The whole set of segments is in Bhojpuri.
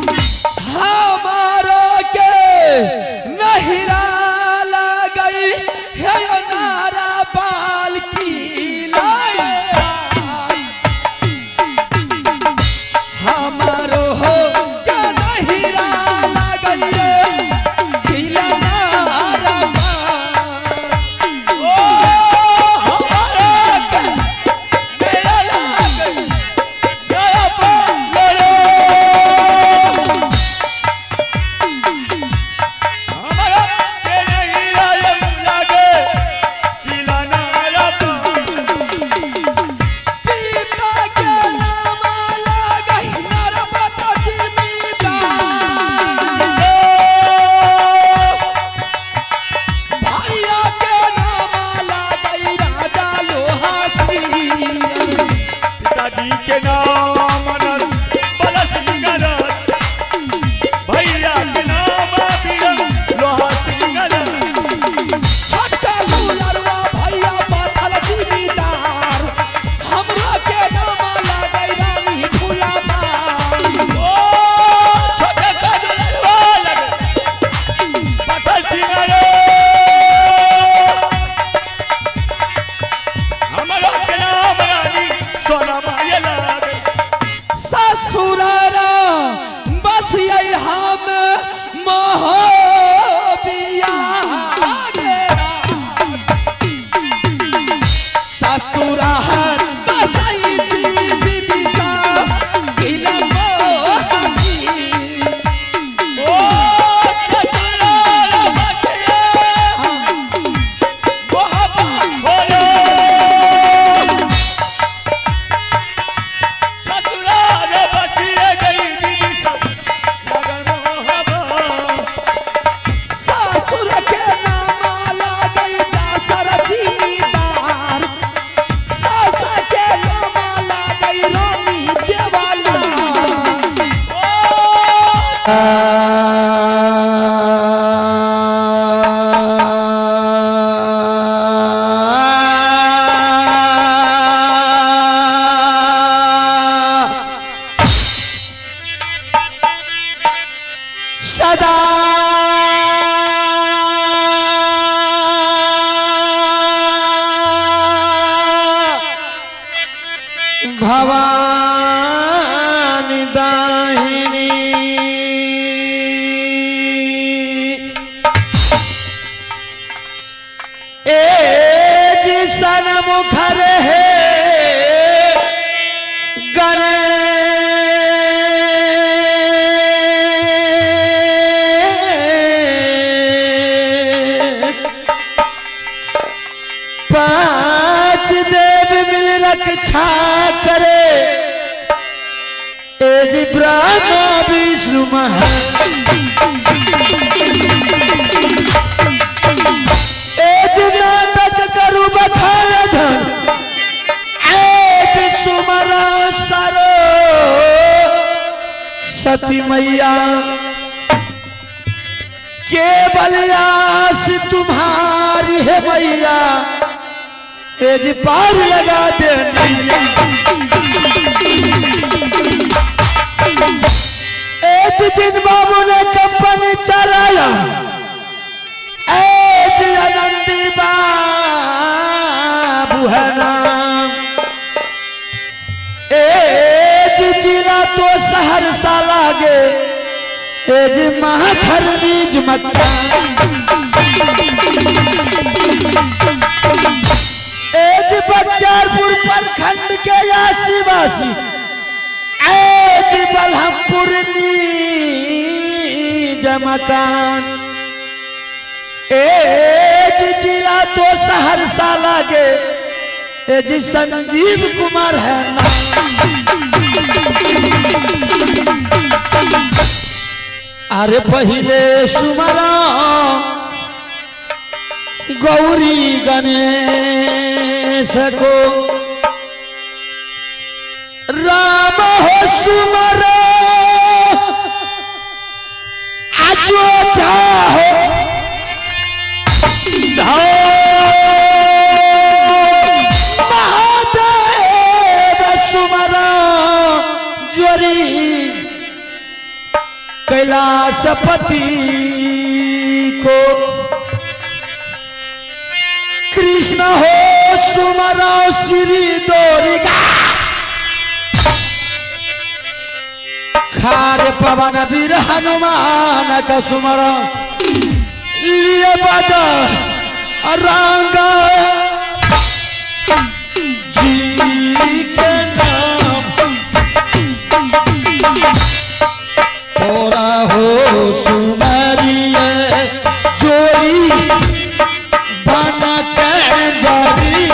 हमारो के नहिरा लगई है नारा बाल की लाए हमारो हो के नहिरा लगई किला नारा ओ हमारो के मेरा लगई नारा बाल ससुरारा बस यही हम मोहबिया ससुरार बस दिशा सदा भवानी दाहिनी एज सन्मुख रहे पांच देव मिल रक्षा करे एज ब्रह्मा विष्णु एज नाटक करु बखान धन एज सुमरा सरो सती मैया केवल आस तुम्हारी है मैया एज पार लगा दे नैया एज जिन बाबू ने कंपनी चलाया एज आनंदी बाबू है नाम एज जिला तो सहरसा लागे एज महाखरनीज मक्का एज बख्तियारपुर प्रखंड के आसीवासी एज बलहमपुर नीज मकान एज जिला तो सहरसा लागे एज संजीव कुमार है नाम अरे पहले सुमरा गौरी गणेश को राम हो सुमरा अयोध्या हो महादेव सुमरा जोरी कैलाशपति को कृष्ण हो सुमरो श्री दोरिका खार पवन वीर हनुमान का सुमरो लिए बजा रंगा जी के नाम तोरा हो सुमरिए जोड़ी बन के जरी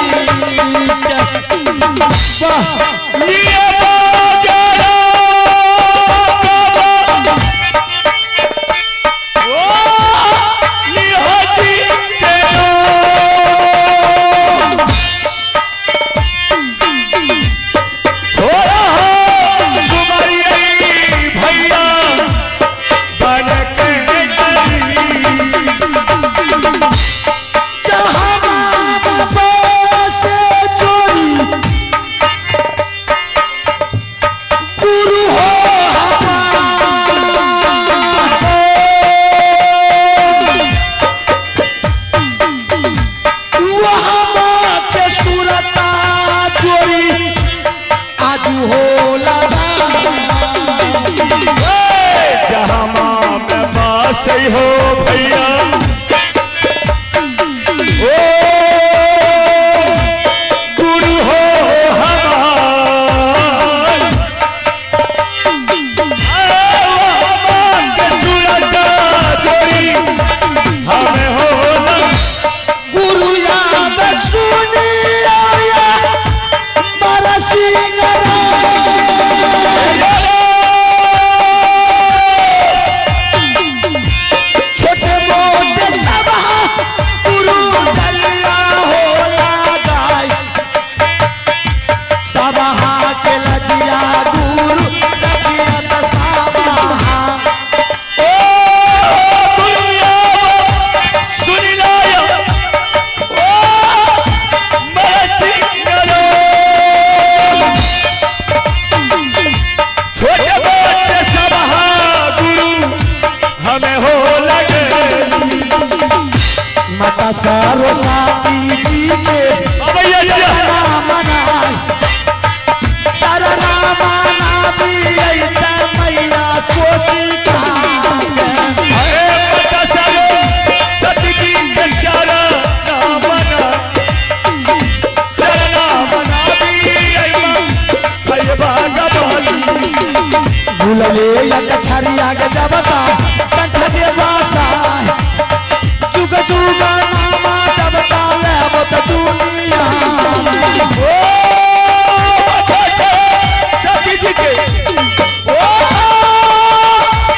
लिए बजा सही हो भैया ओ गुरु हो हमार के सुरता जोड़ी हमें हो ना गुरु याद सुनिया बरसी माता सरस्वती जी के शरणा मना भी मैया कोशिका माता सरस्वती जी के शरणा मना भी भूलले एक छरिया के जबता कंठ के भाषा जुग जुग नामा दबता लेबत दुनिया ओ सती जी के ओ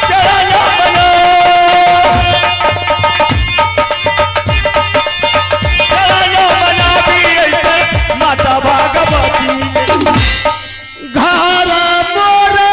चरण मना भी माता भागवती घर मोरे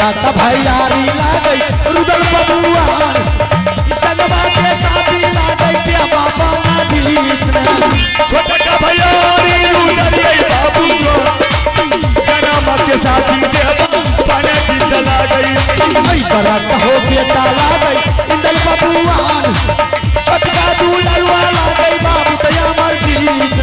बरात भैयारी लागई रुदल बबुआन संगवा के साथी लागई के बाबा नादीत छोटा का भैयारी रुदल बाबू जन्म के साथी देवा पाने की चला गई आई बरात हो बेटा लागई इंदल बबुआन छोटका दुलरवा लागई बाबू तया मर्जीत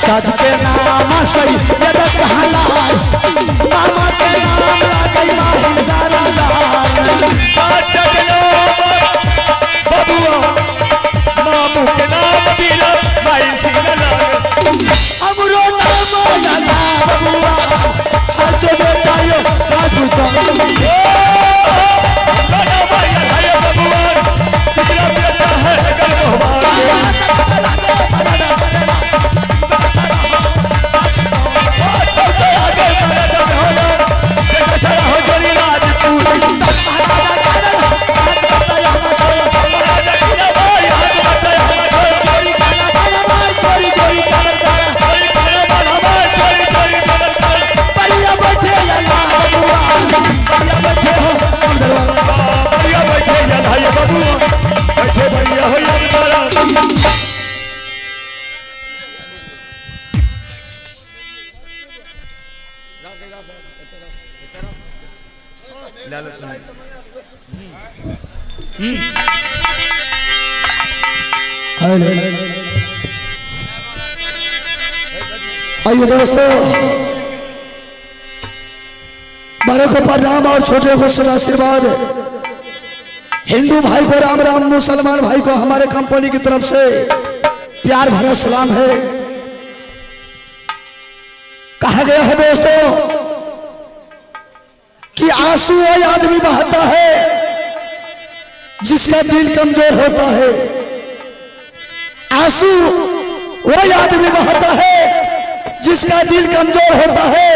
चाचा के नाम सही यद कहलाए मामा के नाम लागई माहिर सारादार चाचा के नाम बबुआ मामू के नाम बीरा माई सिंह लागे हमरो नाम याला बबुआ हर तो बेटा यो काजू बबुआ तेरा बेटा है आइए दोस्तों, बड़े को प्रणाम और छोटे को सदा आशीर्वाद। हिंदू भाई को राम राम, मुसलमान भाई को हमारे कंपनी की तरफ से प्यार भरा सलाम है। कहा गया है दोस्तों कि आंसू वो आदमी बहाता है जिसका दिल कमजोर होता है। आंसू वो आदमी बहाता है जिसका दिल कमजोर होता है।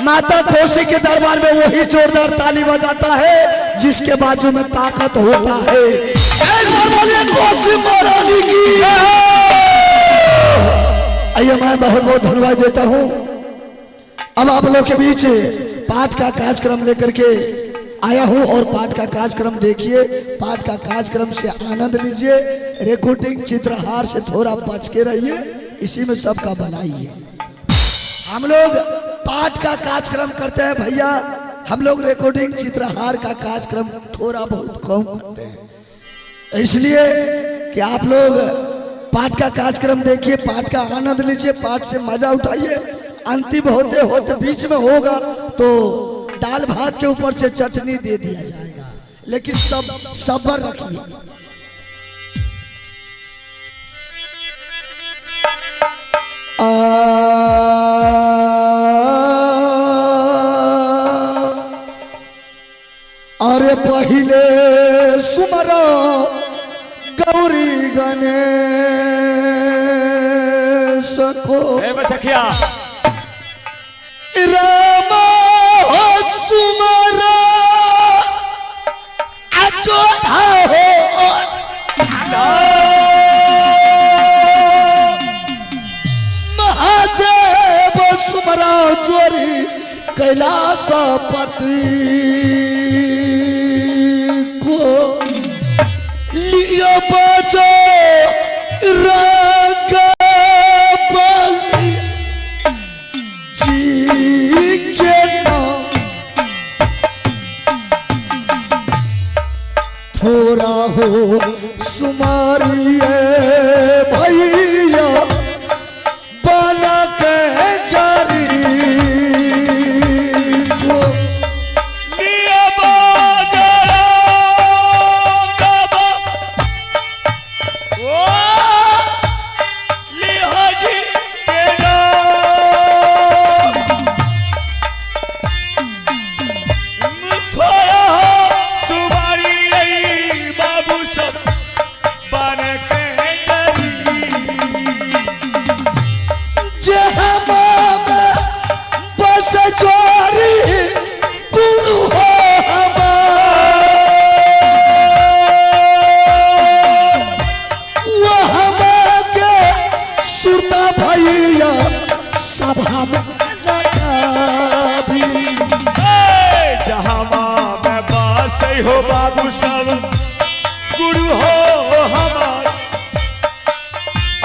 माता कोसी के दरबार में वही जोरदार ताली बजाता है जिसके बाजू में ताकत होता है। एक बार बोलिए कोसी महारानी की। आइए, मैं बहुत बहुत धन्यवाद देता हूं। अब आप लोग के बीच पाठ का कार्यक्रम लेकर के आया हूं और पाठ का कार्यक्रम देखिए, पाठ का कार्यक्रम से आनंद लीजिए। रिकॉर्डिंग चित्रहार से थोड़ा बच के रहिए, इसी में सबका भलाई है। हम लोग पाठ का कार्यक्रम करते हैं भैया, हम लोग रिकॉर्डिंग चित्रहार का कार्यक्रम थोड़ा बहुत कम करते हैं। इसलिए कि आप लोग पाठ का कार्यक्रम देखिए, पाठ का आनंद लीजिए, पाठ से मजा उठाइए। अंतिम होते होते बीच में होगा तो दाल भात के ऊपर से चटनी दे दिया जाएगा, लेकिन सब सब्र रखिए। अरे पहिले सुमरा गौरी गणेश को सखिया राम सुमरा अचोथा हो महादेव सुमरा चोरी कैलाशपति को लिया बचो रंग बलि जी के नाम थोड़ा हो सुमारिए भैया बना के जारी को लिया बाजारा ओ लिहाजी के नाम थोड़ा हो सुमारी बाबू सब बन के गरी बस चोरी गुरु हो हमारा सभा में लगावी। जहाँ माँ मैं बास हो बाबू सब गुरु हो हमार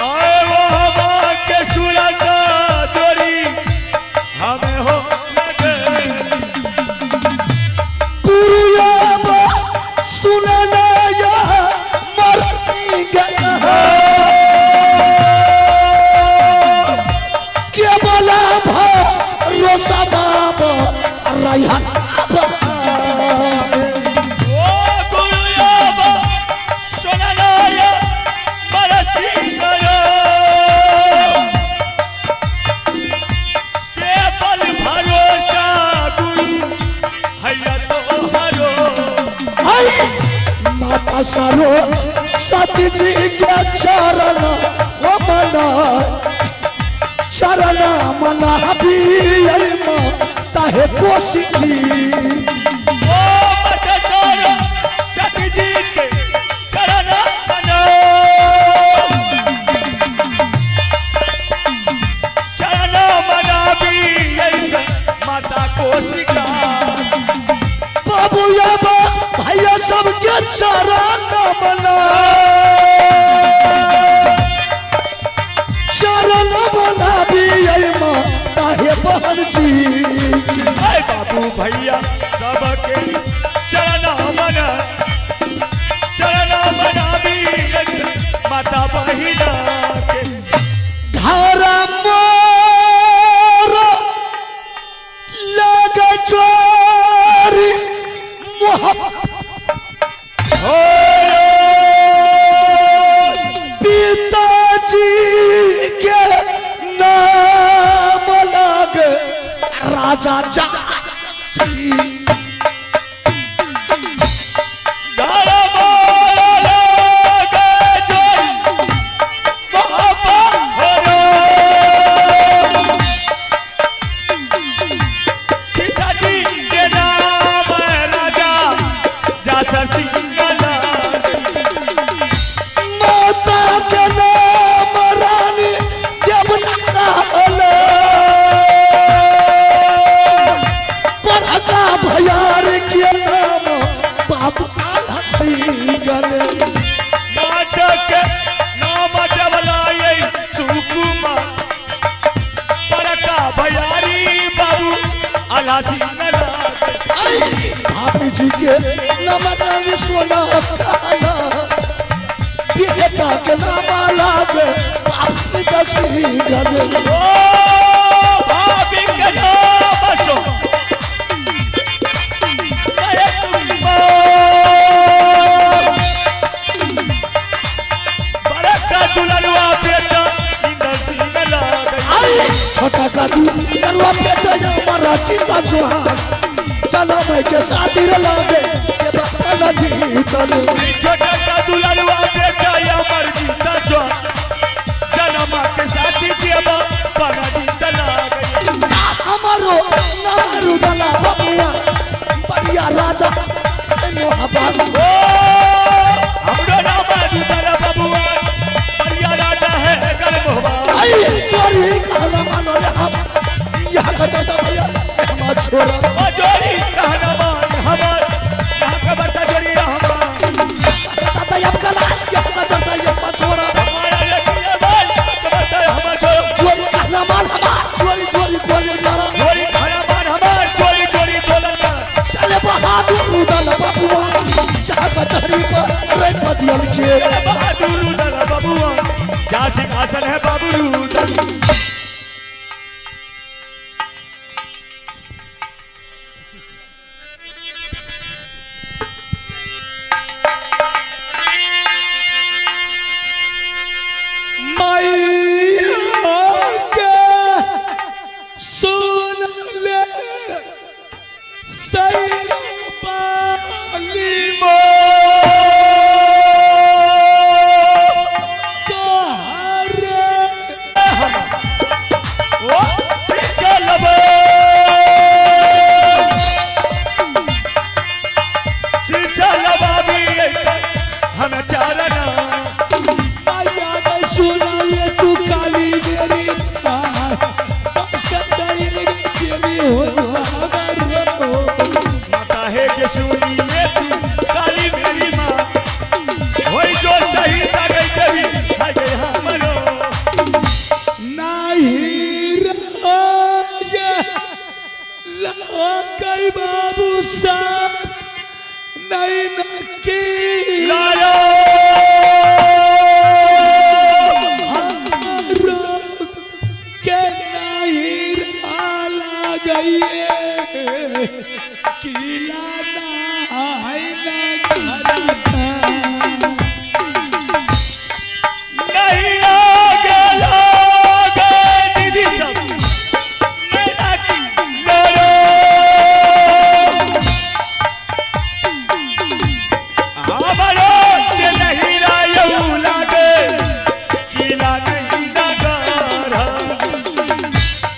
आए वो हमार के सुरा का जोड़ी हमें हो लगे। गुरुयाब सुनना या मरनी गया के बोला भरोसा बाब रैहन माता सरो सती जी के चरण मना शरण मना भी ताहे कोशी जी सती जी के चरण मना चरण मना भी माता कोशी का बाबू भैया सबके चरण मना चरण मना भी ताहे बहन जी। बाबू भैया सबके चरण मना भी माता बहिना के घर मोर लग चोरी पिताजी के नाम लग राजा जा भाभी जी के नमन सोना काला बेटा के नाम लागे भाभी दसी गले भाभी के नाम सो बड़का दुलरुआ बेटा इंदर सिंह लागे छोटा का दुलरुआ बेटा हमारा चिंता जोहार चलो मैं के साथी लागे ये बाबा नदी तने छोटा का दुलरुआ बेटा अमर गीता जो जन्म के साथी के बाबा नदी लागे हमारो दला बबुआ बढ़िया राजा मोहब्बत ओ हमरो नाम दला बबुआ बढ़िया राजा है कर मोहब्बत आई चोरी कहना मानो रे हम यहां का चाचा भैया हम छोरा ओ जोड़ी कहना मान हमार यहां का बता जोड़ी रहमा चाचा अब कला यहां का चाचा ये छोरा हमारा लड़किया बाल का बता हम चोरी कहना मान हमार चोरी चोरी चोरी मारा जोड़ी कहना मान हमार जोड़ी जोड़ी बोलना चले बहादुर दल बबुआ जहां का चहरी पर रे पदियल के बहादुर दल बबुआ जा सिंहासन है बाबू दल हो गई बाबू साहब नहीं नकी लालो के नहीं रहा गई किला ना है ना नहीं आगे लोगे दीदी सब मेरा लालो हमारो के नहीं रायू लागे किला नहीं नगर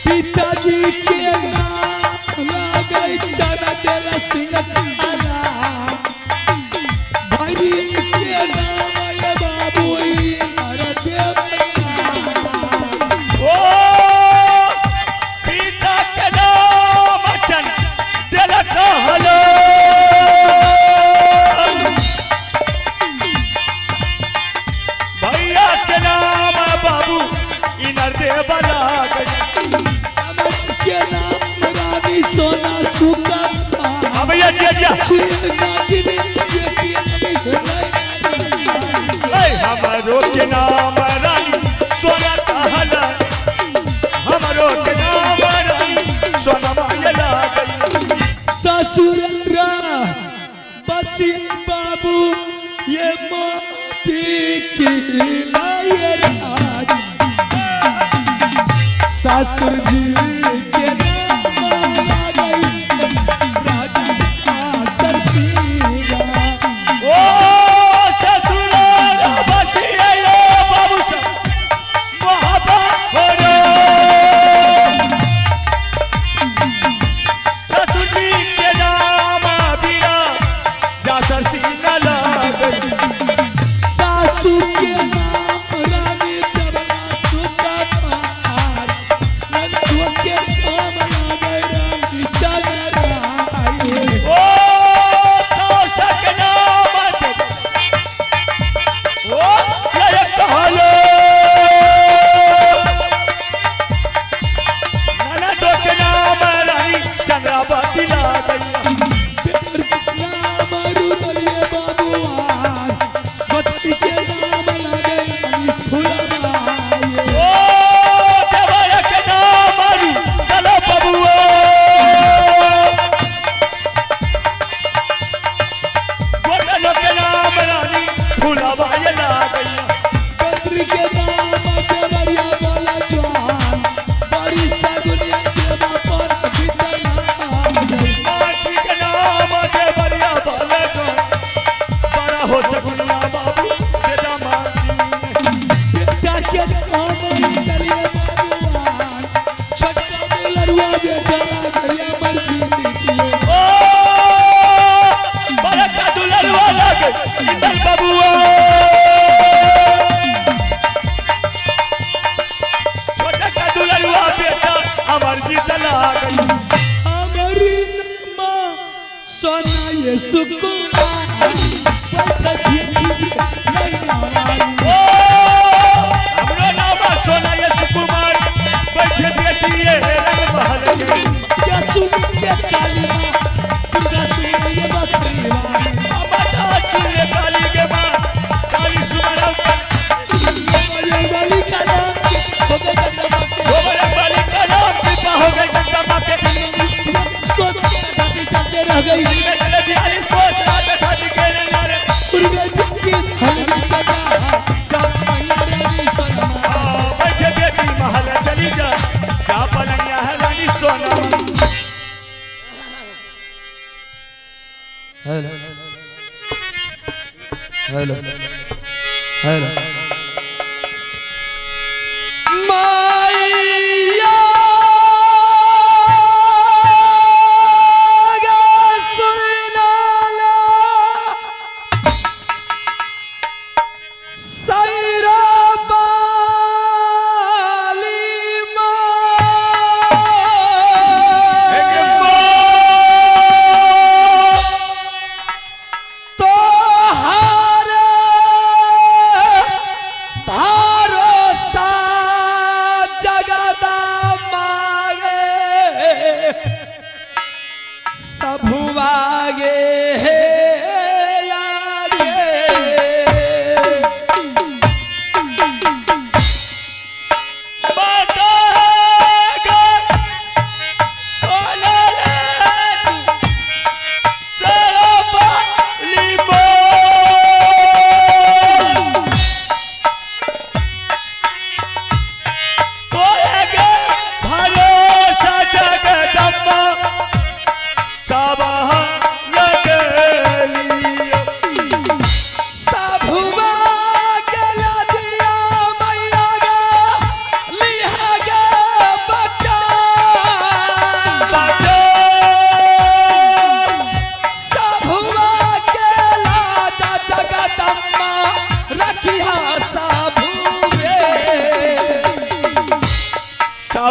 पिताजी के नाम लगे चना देला सिंह काला भाई के नाम है बाबू नरदेव ओ पिता के नाम चन दिल कहलो भैया के नाम बाबू इनर देव लागे के नाम रानी सोना सुका भैया जी नागिनी बेटी अभी ऐ हमारो के नाम रानी सोना कहला हमारो के नाम रानी सोना माया लागे ससुर बसी बाबू ये मापी की लाए राज ससुर जी के नाम आ गई राजा सरसीगा ओ ससुराल बसिए बाबू सब मोहब्बत करो ससुर जी के नाम बिना जासर सीना लागे सासू के नाम रानी जबना सुका पार नंदू के नाम लागे रानी चगराए ओ सासक नाम ओ ये कहलो नाना तो के नाम रानी चंद्रावती लागे नाम रुदलिए बाबूआन बत्ती के नाम लागे रानी फुलबाए ओ देवया के नाम आरू चलो बबुआ गोटलो के नाम रानी फुलवाए लागई बद्री के नाम देवरिया वाला जवान बारिश दुनिया के बापर बितना माटी के नाम देवरिया वाला बड़ा हो सगुनिया बाबू बेटा माटी बेटा के नाम रुदलिए बाबूआन छोटा लड़ुआ बेटा गया मर्जी ओ बड़ा का दुलरवा लागे इंदल बबुआ छोटा का दुलरवा बेटा अमर जीत लागई हमारी नमा सोना ये सुकुमार बैठ भेटी नैनावारी ओ हमरो नाम सोना ये सुकुमार बैठे बेटी ये रंग महल के क्या सुन के कालिया दुर्गा सुन ये बकरीवान बता चिले काली के मां काली सुमरम ये वाली का नाम हो गया जगह गोबर वाली का नाम कृपा हो गई जगदम्बा के इसको दादी चलते रह गई में चले 42 को रात शादी के नारे दुर्गा की हमारी जगह जब मैया रानी सोना बैठे बेटी महल चली जा क्या पलंगिया है रानी सोना हेलो हेलो हेलो माया गा सुनाला सैरा बाली तो हारे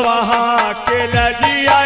वहाँ के लजिया